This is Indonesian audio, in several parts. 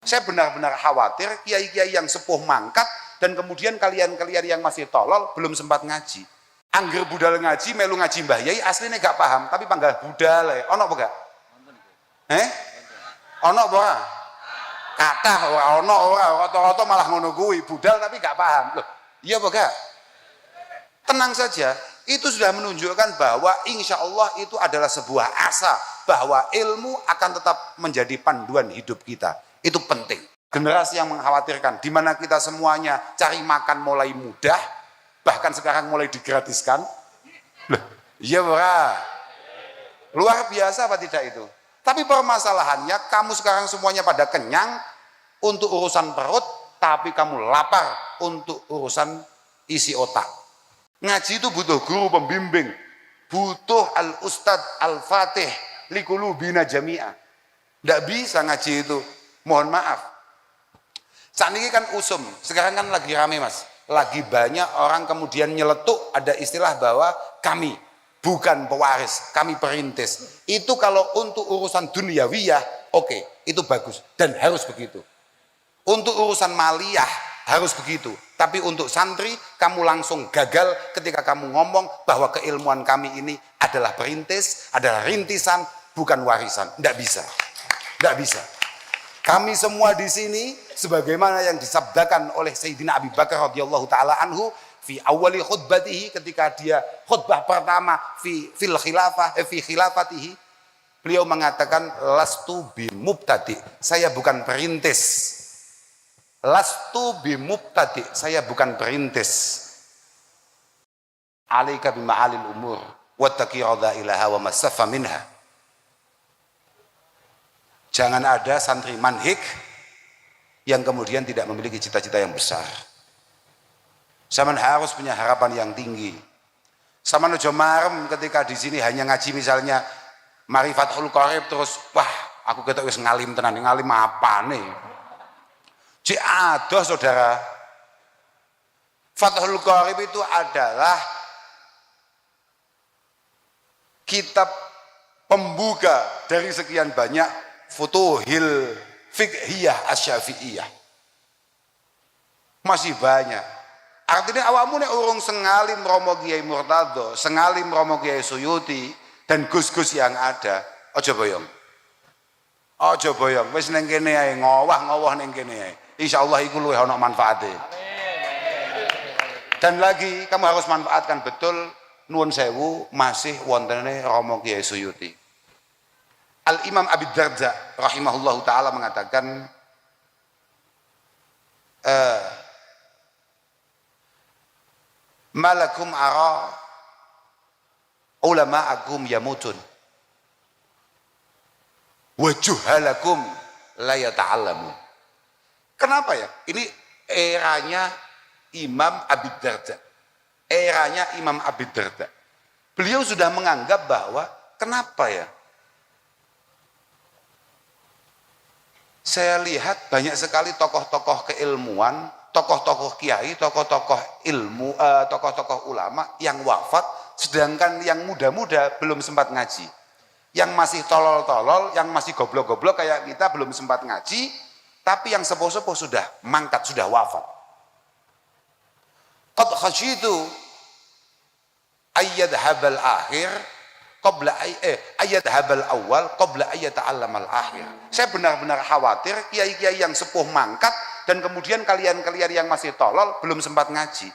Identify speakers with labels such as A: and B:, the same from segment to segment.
A: Saya benar-benar khawatir kiai-kiai yang sepuh mangkat dan kemudian kalian-kalian yang masih tolol belum sempat ngaji. Angger budal ngaji, melu ngaji Mbah Yai aslinya gak paham, tapi panggah budal ya. Ono apa gak? Ono apa? Kathah ora ono ora, rata-rata malah ngono kuwi, budal tapi gak paham. Loh, iya apa gak? Tenang saja, itu sudah menunjukkan bahwa insya Allah itu adalah sebuah asa bahwa ilmu akan tetap menjadi panduan hidup kita. Itu penting. Generasi yang mengkhawatirkan, di mana kita semuanya cari makan mulai mudah, bahkan sekarang mulai digratiskan. Loh, iya ora. Luar biasa apa tidak itu? Tapi permasalahannya kamu sekarang semuanya pada kenyang untuk urusan perut, tapi kamu lapar untuk urusan isi otak. Ngaji itu butuh guru pembimbing, butuh al-ustad al-fatih likulubina jami'ah. Tidak bisa ngaji itu, mohon maaf. Saat ini kan usum, sekarang kan lagi rame mas, lagi banyak orang kemudian nyeletuk, ada istilah bahwa kami bukan pewaris, kami perintis. Itu kalau untuk urusan duniawiyah, oke, itu bagus dan harus begitu. Untuk urusan maliyah harus begitu. Tapi untuk santri, kamu langsung gagal ketika kamu ngomong bahwa keilmuan kami ini adalah perintis, adalah rintisan, bukan warisan. Tidak bisa, tidak bisa. Kami semua di sini, sebagaimana yang disabdakan oleh Sayyidina Abi Bakar radhiyallahu taala anhu, fi awali khutbatihi, ketika dia khutbah pertama fi khilafatihi, beliau mengatakan lastu bimubtadi, saya bukan perintis. Lastu bimubtadi, saya bukan perintis. Alaika bima'alil umur wattaqi radha'ilaha wa masaffa minha. Jangan ada santri manhik yang kemudian tidak memiliki cita-cita yang besar. Saman harus punya harapan yang tinggi. Saman ojo marem ketika di sini hanya ngaji misalnya Marifathul Qorib terus wah aku ketok wis ngalim tenan, ngalim apane? Cik adoh saudara. Fathul Qorib itu adalah kitab pembuka dari sekian banyak futuhil fiqhiyah asy-syafi'iyah. Masih banyak. Artinya awakmu nek urung sengalim Romo Kiai Murtadho, sengalim Romo Kiai Suyuti dan gus-gus yang ada, aja boyong. Aja boyong, wis ning kene ae ngowah-ngowah ning kene ae. Insyaallah iku luwih ana manfaate. Dan lagi kamu harus manfaatkan betul nuwun sewu masih wontene Romo Kiai Suyuti. Al-Imam Abi Darda rahimahullahu ta'ala mengatakan malakum ara ulama'akum yamutun wa juhalakum la yata'allamun. Kenapa ya? Ini eranya Imam Abi Darda. Eranya Imam Abi Darda. Beliau sudah menganggap bahwa kenapa ya? Saya lihat banyak sekali tokoh-tokoh keilmuan, tokoh-tokoh kiai, tokoh-tokoh ilmu, tokoh-tokoh ulama yang wafat, sedangkan yang muda-muda belum sempat ngaji. Yang masih tolol-tolol, yang masih goblok-goblok kayak kita belum sempat ngaji, tapi yang sepuh-sepuh sudah mangkat, sudah wafat. Qad khasyitu ayyadhabal akhir qabla ayyadhabal awal qabla ayyata'allamal akhir. Saya benar-benar khawatir kiai-kiai yang sepuh mangkat dan kemudian kalian-kalian yang masih tolol belum sempat ngaji.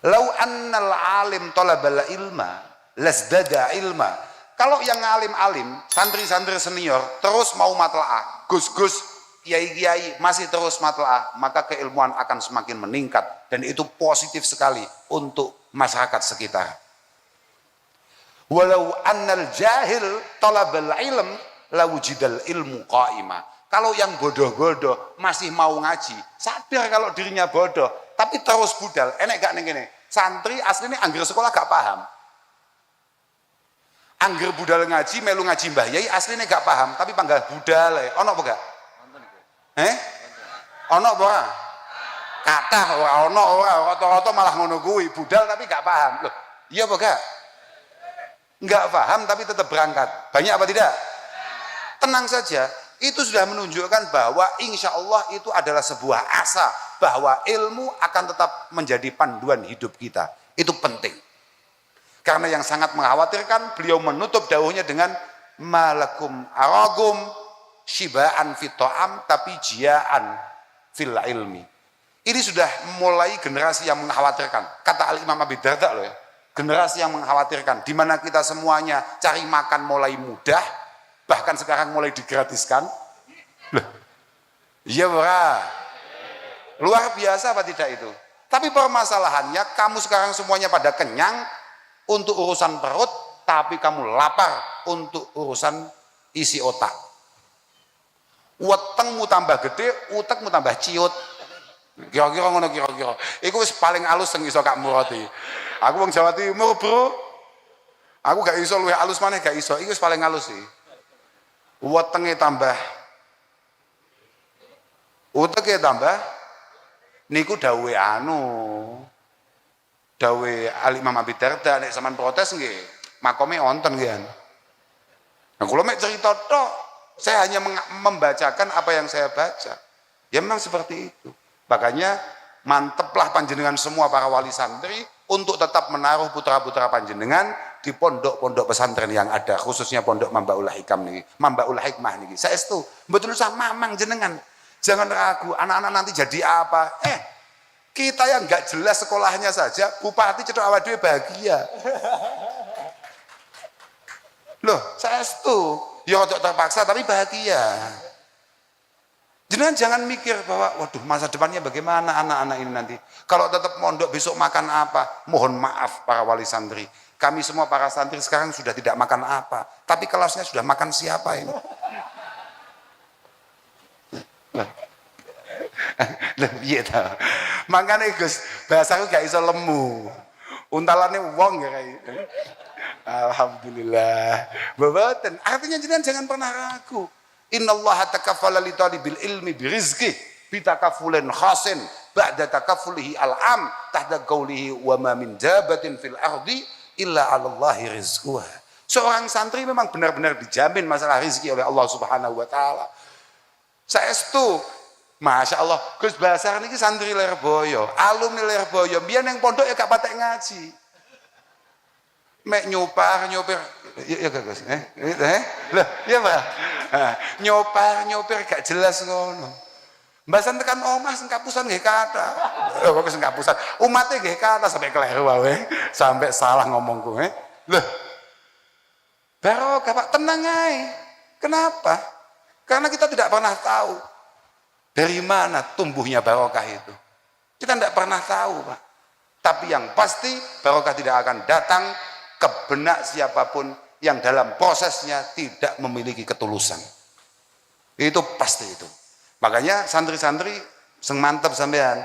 A: Lau annal alim talabal ilma lasdada ilma. Kalau yang alim-alim, santri-santri senior terus mau matlaah, gus-gus, kiai-kiai masih terus matlaah, maka keilmuan akan semakin meningkat dan itu positif sekali untuk masyarakat sekitar. Walau annal jahil talabal ilm lawujidal ilmu qaima. Kalau yang bodoh-bodoh masih mau ngaji, sadar kalau dirinya bodoh, tapi terus budal, enek gak ning kene. Santri aslinya angger sekolah gak paham. Angger budal ngaji, melu ngaji Mbah Yai aslinya gak paham, tapi panggah budal ya. Ono apa gak? Ono apa ora? Kathah ora ono ora, rata-rata malah ngono kuwi, budal tapi gak paham. Loh, iya apa gak? Enggak paham tapi tetap berangkat. Banyak apa tidak? tenang saja, itu sudah menunjukkan bahwa insya Allah itu adalah sebuah asa bahwa ilmu akan tetap menjadi panduan hidup kita. Itu penting. Karena yang sangat mengkhawatirkan, beliau menutup dawuhnya dengan malakum aragum shibaan fit ta'am tapi jiaan fil ilmi. Ini sudah mulai generasi yang mengkhawatirkan. Kata Al-Imam Abi Darda loh ya, generasi yang mengkhawatirkan, di mana kita semuanya cari makan mulai mudah, bahkan sekarang mulai digratiskan. Iya bra, luar biasa apa tidak itu? Tapi permasalahannya kamu sekarang semuanya pada kenyang untuk urusan perut, tapi kamu lapar untuk urusan isi otak. Wetengmu tambah gede, utekmu tambah ciut. Kira-kira ngono kira-kira. Iku wis paling halus sing iso Kak Murati. Aku wong Jawa Timur, Bro. Aku gak iso luwih halus maneh gak iso. Iku wis paling halus sih. Wetenge tambah, uteke tambah, niku dawuhe dawuhe Al-Imam Abi Darda. Nek sampean protes nggih, makome wonten nggih. Nah, kula mek cerita tok, saya hanya membacakan apa yang saya baca. Ya memang seperti itu. Makanya manteplah panjenengan semua para wali santri untuk tetap menaruh putra-putra panjenengan di pondok-pondok pesantren yang ada, khususnya pondok Mambaul Hikam nih, Mambaul Hikmah nih. Saestu mboten usah mamang jenengan. Jangan ragu, anak-anak nanti jadi apa? Kita yang nggak jelas sekolahnya saja, bupati Cedhak Awak Dhewe bahagia. Loh, saestu, ya untuk terpaksa tapi bahagia. Jangan jangan mikir bahwa waduh masa depannya bagaimana anak-anak ini nanti. Kalau tetap mondok besok makan apa? Mohon maaf para wali santri. Kami semua para santri sekarang sudah tidak makan apa. Tapi kelasnya sudah makan siapa ini? Iya ta. Makanya Gus, bahasaku gak iso lemu. Untalannya wong ya kayak gitu. Alhamdulillah. Mboten. Artinya jangan pernah ragu. Innallaha takaffala li talibil ilmi birizqih bitakafulin khasin ba'da takaffulihi al-am tahta qaulihi wa ma min dabatin fil ardi illa 'alallahi rizquha. Seorang santri memang benar-benar dijamin masalah rezeki oleh Allah Subhanahu wa taala. Saestu, Masya Allah, Gus Basar niki santri Lirboyo, alumni Lirboyo, biyen ning pondok ya gak patek ngaji. Mek nyopir, ya Gus, Loh, iya Pak. Nyopir gak jelas ngono. Mbasan tekan omah sing kapusan nggih kata. Kok sing kapusan, umate nggih kata sampai keliru wae, sampai salah ngomongku, Loh. Barokah Pak, tenang ae. Kenapa? Karena kita tidak pernah tahu dari mana tumbuhnya barokah itu. Kita tidak pernah tahu, Pak. Tapi yang pasti barokah tidak akan datang ke benak siapapun yang dalam prosesnya tidak memiliki ketulusan. Itu pasti itu. Makanya santri-santri sing mantep sampean.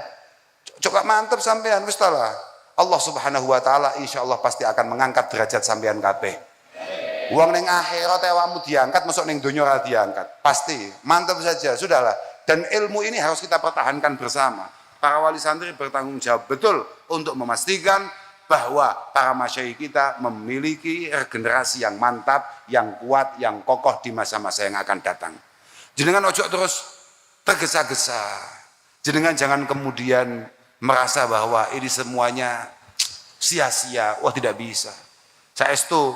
A: Coba mantep sampean wis lah. Allah Subhanahu wa taala insyaallah pasti akan mengangkat derajat sampean kabeh. Wong ning akhirat awakmu diangkat, masuk ning donya ora diangkat. Pasti. Mantep saja, sudahlah. Dan ilmu ini harus kita pertahankan bersama. Para wali santri bertanggung jawab betul untuk memastikan bahwa para masyayikh kita memiliki regenerasi yang mantap, yang kuat, yang kokoh di masa-masa yang akan datang. Jenengan ojo terus tergesa-gesa. Jenengan jangan kemudian merasa bahwa ini semuanya sia-sia. Wah, tidak bisa. Saestu,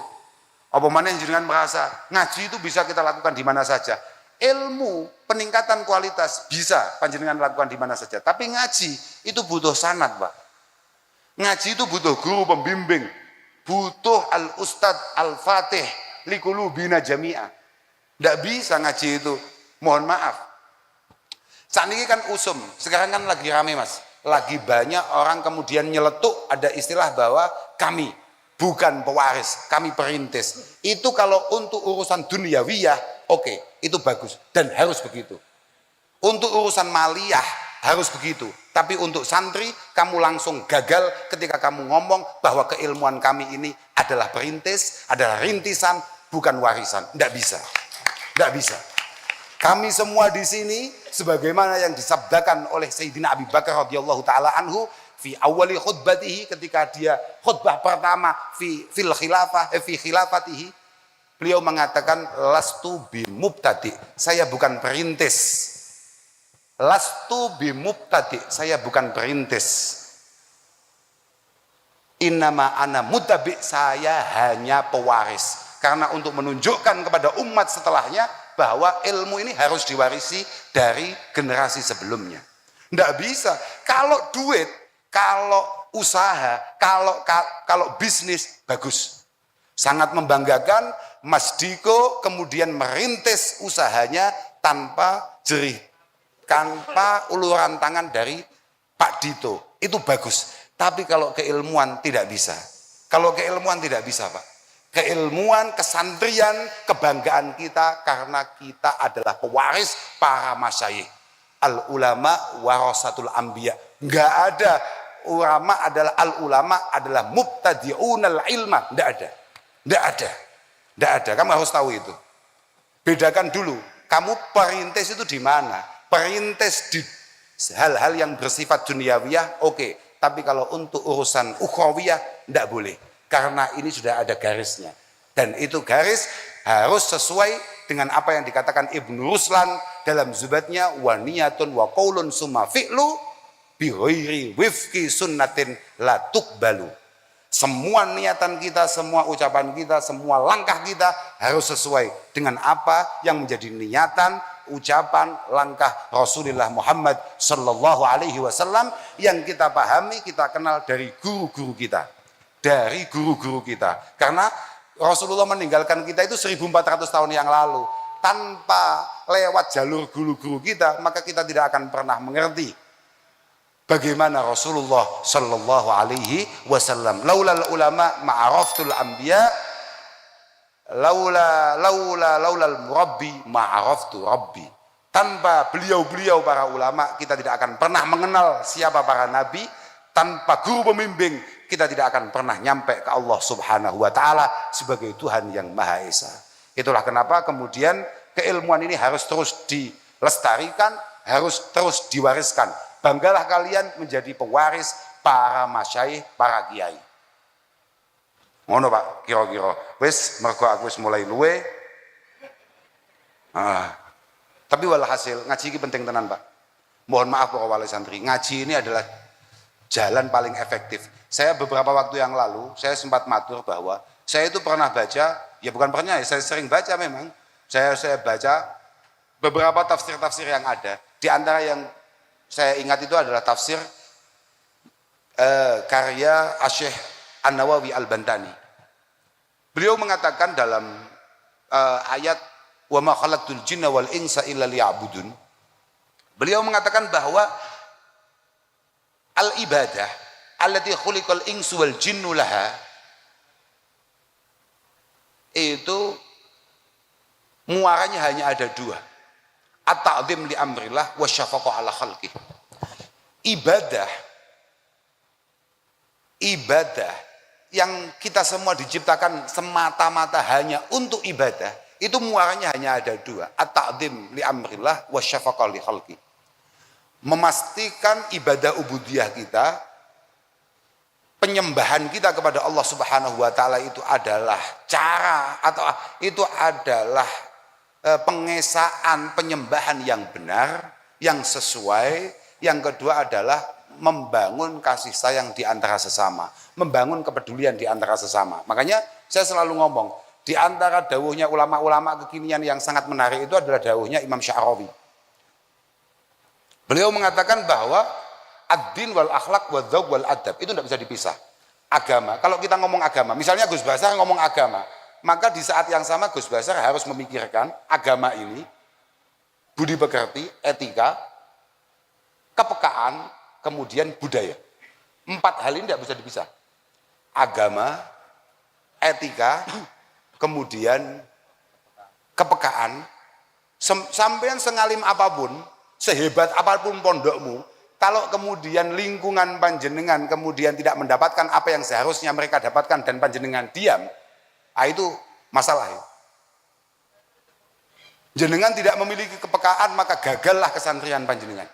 A: apa mana jenengan merasa ngaji itu bisa kita lakukan di mana saja. Ilmu, peningkatan kualitas bisa panjenengan lakukan di mana saja. Tapi ngaji itu butuh sanad, Pak. Ngaji itu butuh guru pembimbing, butuh al-ustad al-fatih likulubina jami'ah. Tidak bisa ngaji itu, mohon maaf. Saat ini kan usum, sekarang kan lagi rame Mas. Lagi banyak orang kemudian nyeletuk, ada istilah bahwa kami bukan pewaris, kami perintis. Itu kalau untuk urusan duniawiyah, oke, itu bagus dan harus begitu. Untuk urusan maliyah harus begitu. Tapi untuk santri, kamu langsung gagal ketika kamu ngomong bahwa keilmuan kami ini adalah perintis, adalah rintisan, bukan warisan. Tidak bisa. Tidak bisa. Kami semua di sini, sebagaimana yang disabdakan oleh Sayyidina Abi Bakar radhiyallahu taala anhu, fi awali khutbatihi, ketika dia khutbah pertama fi khilafatihi, Beliau mengatakan lastu bimubtadi, saya bukan perintis. Lastu bimubtadi, saya bukan perintis. Innama ana mutabi, saya hanya pewaris. Karena untuk menunjukkan kepada umat setelahnya bahwa ilmu ini harus diwarisi dari generasi sebelumnya. Tidak bisa. Kalau duit, kalau usaha, kalau bisnis, bagus. Sangat membanggakan Mas Diko kemudian merintis usahanya tanpa jerih, tanpa uluran tangan dari Pak Dito. Itu bagus. Tapi kalau keilmuan tidak bisa. Kalau keilmuan tidak bisa, Pak. Keilmuan, kesantrian, kebanggaan kita karena kita adalah pewaris para masyayikh. Al ulama warasatul anbiya. Enggak ada ulama adalah al ulama adalah mubtadi'unal ilma. Enggak ada. Enggak ada. Enggak ada. Kamu harus tahu itu. Bedakan dulu. Kamu perintis itu di mana? Perintis di hal-hal yang bersifat duniawiyah, oke. Tapi kalau untuk urusan ukhrawiyah enggak boleh. Karena ini sudah ada garisnya. Dan itu garis harus sesuai dengan apa yang dikatakan Ibnu Ruslan dalam zubatnya, wa niyatun wa qaulun summa fi'lu bi ghairi wifqi sunnatin la tuqbalu. Semua niatan kita, semua ucapan kita, semua langkah kita harus sesuai dengan apa yang menjadi niatan, ucapan, langkah Rasulullah Muhammad sallallahu alaihi wasallam yang kita pahami, kita kenal dari guru-guru kita. Dari guru-guru kita. Karena Rasulullah meninggalkan kita itu 1400 tahun yang lalu. Tanpa lewat jalur guru-guru kita, maka kita tidak akan pernah mengerti bagaimana Rasulullah sallallahu alaihi wasallam. Laulal ulama ma'araftul anbiya, laulal murabbi ma'araftu rabbi. Tanpa beliau-beliau para ulama, kita tidak akan pernah mengenal siapa para nabi. Tanpa guru pembimbing, kita tidak akan pernah nyampe ke Allah subhanahu wa ta'ala sebagai Tuhan yang Maha Esa. Itulah kenapa kemudian keilmuan ini harus terus dilestarikan, harus terus diwariskan. Banggalah kalian menjadi pewaris para masyayikh, para kiai. Ngono Pak, kira-kira. Wis mergo aku wis mulai luwe. Tapi walhasil ngaji ini penting tenan Pak. Mohon maaf para wali santri, ngaji ini adalah jalan paling efektif. Saya beberapa waktu yang lalu, saya sempat matur bahwa saya itu pernah baca, ya bukan pernah, saya sering baca memang. Saya baca beberapa tafsir-tafsir yang ada. Di antara yang saya ingat itu adalah tafsir karya Syekh An-Nawawi Al-Bantani. Beliau mengatakan dalam ayat wa ma khalaqtul jinna wal insa illa liya'budun. Beliau mengatakan bahwa al-ibadah allati khuliqal insu wal jinnu laha itu muaranya hanya ada dua. At-ta'zim li amrillah wa syafaqah ala khalqih. Ibadah yang kita semua diciptakan semata-mata hanya untuk ibadah, itu muaranya hanya ada dua. At-ta'zim li amrillah wa syafaqah li khalqih. Memastikan ibadah ubudiyah kita, penyembahan kita kepada Allah Subhanahu wa taala itu adalah cara atau itu adalah pengesaan penyembahan yang benar, yang sesuai. Yang kedua adalah membangun kasih sayang di antara sesama, membangun kepedulian di antara sesama. Makanya saya selalu ngomong, di antara dawuhnya ulama-ulama kekinian yang sangat menarik itu adalah dawuhnya Imam Sya'rawi. Beliau mengatakan bahwa ad-din wal akhlak wal dzauq wal adab itu tidak bisa dipisah. Agama, kalau kita ngomong agama, misalnya Gus Basar ngomong agama, maka di saat yang sama Gus Basar harus memikirkan agama ini, budi pekerti, etika, kepekaan, kemudian budaya. 4 hal ini tidak bisa dipisah. Agama, etika, kemudian kepekaan. Sampean sengalim apapun, sehebat apapun pondokmu, kalau kemudian lingkungan panjenengan kemudian tidak mendapatkan apa yang seharusnya mereka dapatkan dan panjenengan diam, itu masalah. Jenengan tidak memiliki kepekaan, maka gagallah kesantrian panjenengan.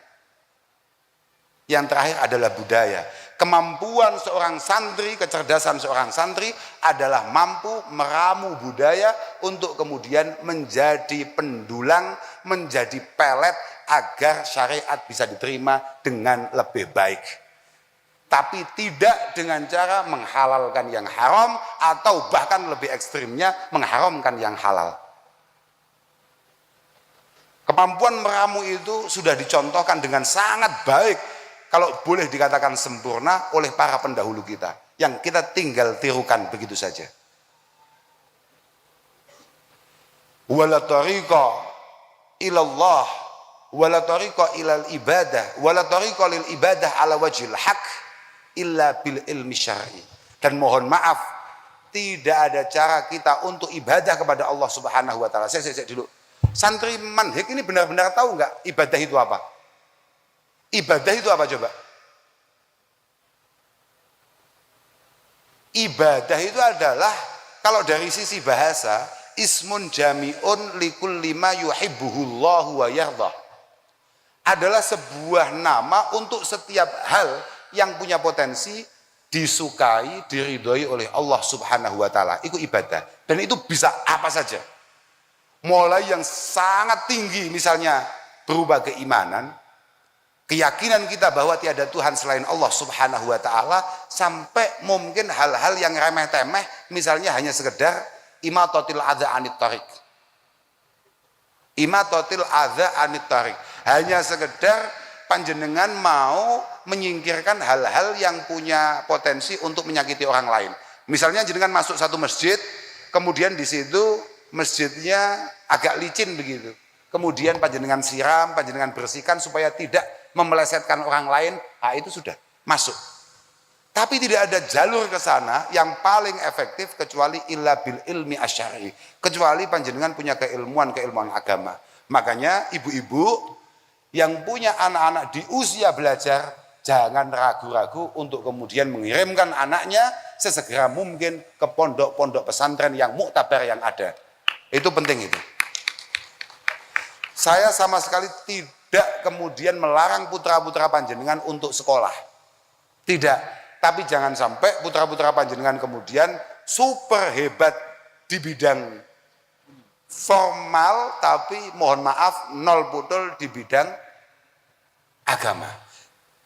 A: Yang terakhir adalah budaya. kemampuan seorang santri, kecerdasan seorang santri adalah mampu meramu budaya untuk kemudian menjadi pendulang, menjadi pelet agar syariat bisa diterima dengan lebih baik. Tapi tidak dengan cara menghalalkan yang haram atau bahkan lebih ekstrimnya mengharamkan yang halal. Kemampuan meramu itu sudah dicontohkan dengan sangat baik, kalau boleh dikatakan sempurna, oleh para pendahulu kita, yang kita tinggal tirukan begitu saja. Wala tariqa ilallah, wala tariqa ilal ibadah, wala tariqa lil ibadah ala wajhil haq illa bil ilmi syar'i. Dan mohon maaf, tidak ada cara kita untuk ibadah kepada Allah Subhanahu wa taala. Saya dulu. Santri manhik ini benar-benar tahu nggak ibadah itu apa? Ibadah itu apa coba? Ibadah itu adalah, kalau dari sisi bahasa, ismun jami'un likulli ma yuhibbuhullahu wa yardah. Adalah sebuah nama untuk setiap hal yang punya potensi disukai, diridhoi oleh Allah Subhanahu wa taala. Itu ibadah. Dan itu bisa apa saja. Mulai yang sangat tinggi, misalnya berupa keimanan, keyakinan kita bahwa tiada Tuhan selain Allah Subhanahu wa taala, sampai mungkin hal-hal yang remeh-temeh, misalnya hanya sekedar imatatil adza anit tariq. Imatatil adza anit tariq. Hanya sekedar panjenengan mau menyingkirkan hal-hal yang punya potensi untuk menyakiti orang lain. Misalnya jenengan masuk satu masjid, kemudian di situ masjidnya agak licin begitu. Kemudian panjenengan siram, panjenengan bersihkan supaya tidak memelesetkan orang lain, itu sudah masuk. Tapi tidak ada jalur ke sana yang paling efektif kecuali illa bil ilmi asyari. Kecuali panjenengan punya keilmuan agama. Makanya ibu-ibu yang punya anak-anak di usia belajar, jangan ragu-ragu untuk kemudian mengirimkan anaknya sesegera mungkin ke pondok-pondok pesantren yang muktabar yang ada. Itu penting itu. Saya sama sekali tidak kemudian melarang putra-putra panjenengan untuk sekolah. Tidak. Tapi jangan sampai putra-putra panjenengan kemudian super hebat di bidang formal, tapi mohon maaf nol putul di bidang agama.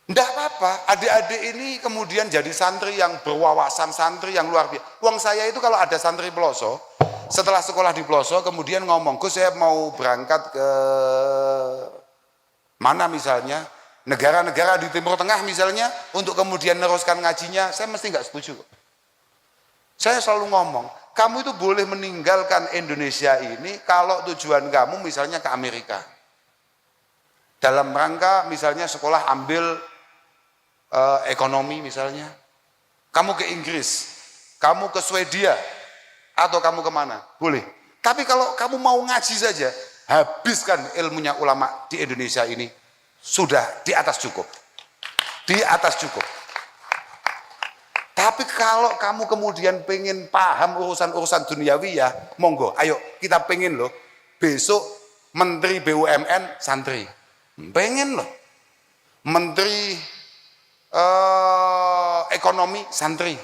A: Tidak apa-apa, adik-adik ini kemudian jadi santri yang berwawasan, santri yang luar biasa. Uang saya itu kalau ada santri Peloso, setelah sekolah di Peloso kemudian ngomong, Gus saya mau berangkat ke mana misalnya, negara-negara di Timur Tengah misalnya, untuk kemudian meneruskan ngajinya, saya mesti nggak setuju. Saya selalu ngomong, kamu itu boleh meninggalkan Indonesia ini kalau tujuan kamu misalnya ke Amerika. Dalam rangka misalnya sekolah ambil ekonomi misalnya, kamu ke Inggris, kamu ke Swedia, atau kamu kemana, boleh. Tapi kalau kamu mau ngaji saja, habiskan ilmunya ulama di Indonesia ini, sudah di atas cukup. Di atas cukup. Tapi kalau kamu kemudian pengen paham urusan-urusan duniawi ya, monggo, ayo kita pengen loh, besok Menteri BUMN santri. Pengen loh. Menteri ekonomi santri.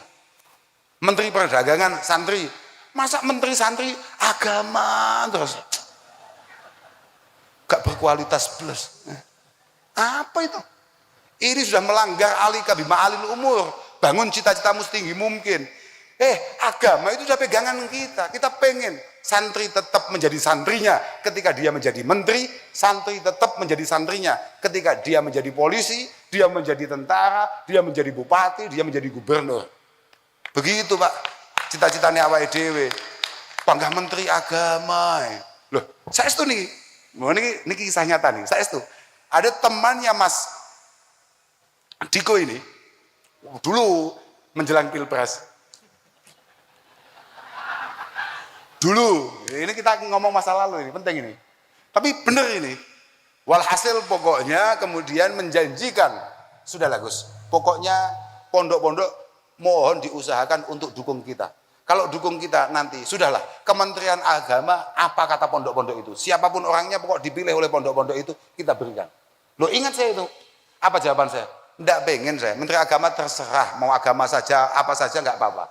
A: Menteri perdagangan santri. Masa menteri santri agama terus? Gak berkualitas plus. Apa itu? Ini sudah melanggar alika bima alil umur. Bangun cita-citamu setinggi mungkin. Agama itu sudah pegangan kita. Kita pengen santri tetap menjadi santrinya ketika dia menjadi menteri, santri tetap menjadi santrinya ketika dia menjadi polisi, dia menjadi tentara, dia menjadi bupati, dia menjadi gubernur. Begitu Pak, cita-citanya awake dhewe. Panggah menteri agama. Loh, saya itu nih. Ini kisah nyata nih, saya itu. Ada temannya Mas Diko ini, dulu menjelang Pilpres. Dulu, ini kita ngomong masa lalu ini, penting ini. Tapi benar ini. Walhasil pokoknya kemudian menjanjikan, sudahlah Gus, pokoknya pondok-pondok mohon diusahakan untuk dukung kita. Kalau dukung kita nanti, sudahlah, Kementerian Agama, apa kata pondok-pondok itu? Siapapun orangnya, pokok dipilih oleh pondok-pondok itu, kita berikan. Loh ingat saya itu, apa jawaban saya? Ndak pengen saya. Menteri Agama terserah, mau agama saja, apa saja nggak apa-apa.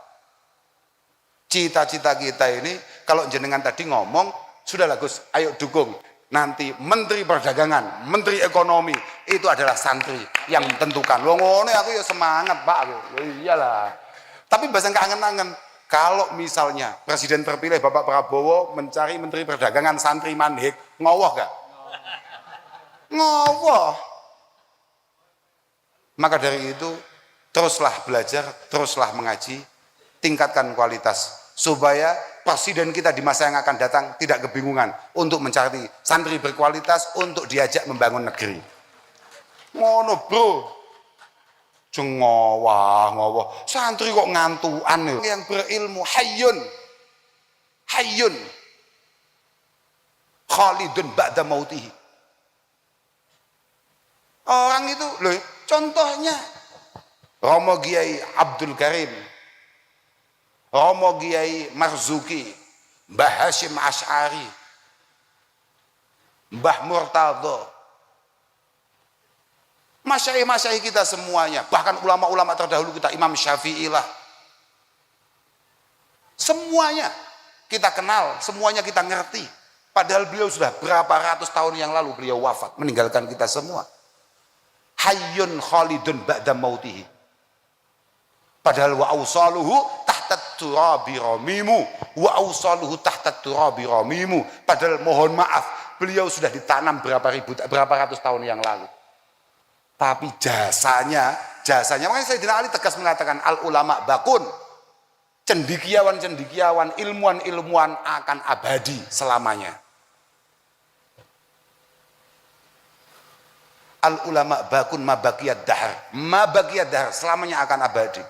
A: Cita-cita kita ini, kalau jenengan tadi ngomong, sudah Gus, ayo dukung. Nanti Menteri Perdagangan, Menteri Ekonomi, itu adalah santri yang tentukan. Wong ngono aku ya semangat Pak. Iyalah. Tapi bahasa kangen-kangen. Kalau misalnya Presiden terpilih Bapak Prabowo mencari Menteri Perdagangan santri manhik, ngowoh gak? Ngowoh. Maka dari itu, teruslah belajar, teruslah mengaji, tingkatkan kualitas. Supaya presiden kita di masa yang akan datang tidak kebingungan untuk mencari santri berkualitas untuk diajak membangun negeri. Ngono bro. Ngowah. Santri kok ngantuan yang berilmu hayyun. Khalidun ba'da mautihi. Orang itu loh, contohnya Romo Kiai Abdul Karim, Romo Kiai Marzuki, Mbah Hashim Asy'ari, Mbah Murtadho, masyayikh kita semuanya, bahkan ulama-ulama terdahulu kita, Imam Syafi'i lah, semuanya kita kenal, semuanya kita ngerti. Padahal beliau sudah berapa ratus tahun yang lalu beliau wafat, meninggalkan kita semua. Hayyun khalidun ba'da mautihi. Padahal wa ausaluhu tahtat turabi ramimu, wa ausaluhu tahtat turabi ramimu. Padahal mohon maaf, beliau sudah ditanam berapa ratus tahun yang lalu. Tapi jasanya makanya Sayyidina Ali tegas mengatakan al ulama bakun. Cendikiawan, ilmuwan akan abadi selamanya. Al ulama bakun mabaqiyad dahar, selamanya akan abadi.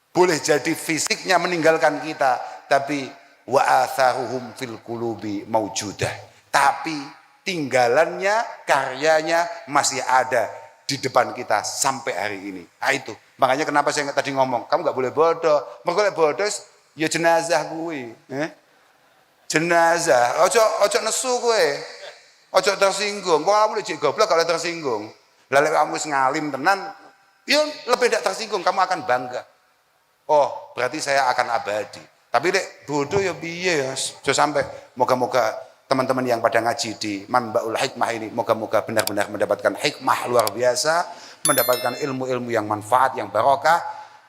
A: Boleh jadi fisiknya meninggalkan kita, tapi wa atharuhum fil qulubi maujudah. Tapi tinggalannya, karyanya masih ada di depan kita sampai hari ini. Nah itu, makanya kenapa saya tadi ngomong, kamu nggak boleh bodoh. Mergo lek bodoh ya jenazah kuwi, jenazah. Ojo nesu kowe. Ojo tersinggung. Wong kamu lek goblok kalau tersinggung. Lah lek kamu wis ngalim tenan, ya lebih tidak tersinggung, kamu akan bangga. Oh, berarti saya akan abadi. Tapi dek bodoh ya piye ya. Sampai moga-moga teman-teman yang pada ngaji di Manbaul Hikmah ini, moga-moga benar-benar mendapatkan hikmah luar biasa, mendapatkan ilmu-ilmu yang manfaat, yang barokah,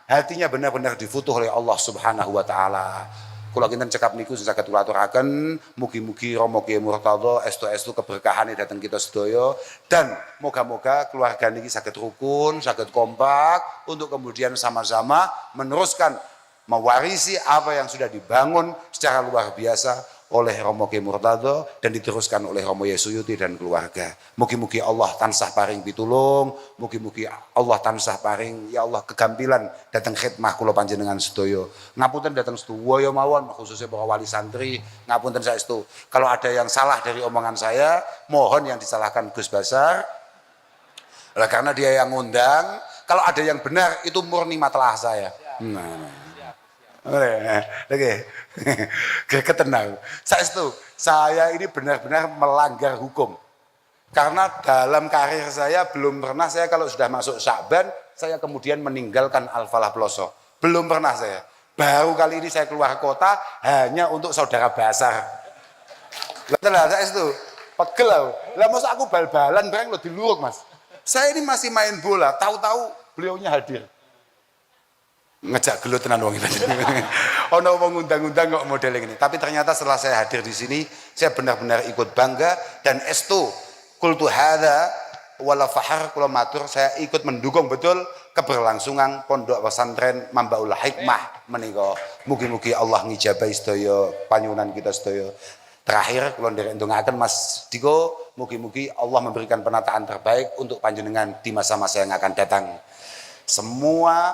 A: hatinya benar-benar difutuh oleh Allah Subhanahu wa taala. Kula kinten cekap niku saged kula aturaken, mugi-mugi Romo Kiai Murtadho estu-estu keberkahane dateng kita sedaya, dan moga-moga keluarga niki saged rukun, saged kompak untuk kemudian sama-sama meneruskan mewarisi apa yang sudah dibangun secara luar biasa oleh Romo Kiai Murtadho dan diteruskan oleh Romo Yesuyuti dan keluarga. Mugi-mugi Allah tansah paring pitulung, mugi-mugi Allah tansah paring ya Allah kegampilan datang khidmah kula panjenengan sedaya. Ngapunten datang sedaya mawon khususnya para wali santri, ngapunten saestu. Kalau ada yang salah dari omongan saya, mohon yang disalahkan Gus Basar. Lah karena dia yang ngundang, kalau ada yang benar itu murni masalah saya. Oke, ketenang. Saya ini benar-benar melanggar hukum. Karena dalam karir saya belum pernah saya kalau sudah masuk Sya'ban, saya kemudian meninggalkan Al-Falah Ploso. Belum pernah saya. Baru kali ini saya keluar kota hanya untuk saudara Basar. Lah saestu, pegel aku. Lah masa aku bal-balan bareng lo diluruk, Mas. Saya ini masih main bola, tahu-tahu beliaunya hadir. Ngejak gelut tenan wong iki. Ono wong ngundang-undang kok model ini. Tapi ternyata setelah saya hadir di sini, saya benar-benar ikut bangga dan estu qultu hadza wala fahar kula matur, saya ikut mendukung betul keberlangsungan pondok pesantren Manbaul Hikmah menika. Mugi-mugi Allah ngijabahi sedaya panyuwunan kita sedaya. Terakhir kula nderek ndongaken Mas Diko, mugi-mugi Allah memberikan penataan terbaik untuk panjenengan di masa-masa yang akan datang. Semua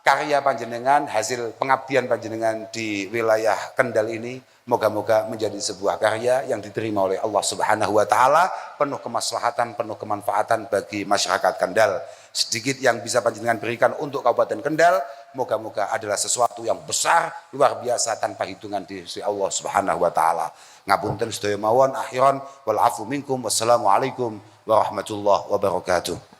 A: karya panjenengan, hasil pengabdian panjenengan di wilayah Kendal ini moga-moga menjadi sebuah karya yang diterima oleh Allah Subhanahu wa taala, penuh kemaslahatan, penuh kemanfaatan bagi masyarakat Kendal. Sedikit yang bisa panjenengan berikan untuk Kabupaten Kendal, moga-moga adalah sesuatu yang besar, luar biasa tanpa hitungan di sisi Allah Subhanahu wa taala. Ngapunten sedaya mawon akhiran wal afu minkum. Wassalamualaikum warahmatullahi wabarakatuh.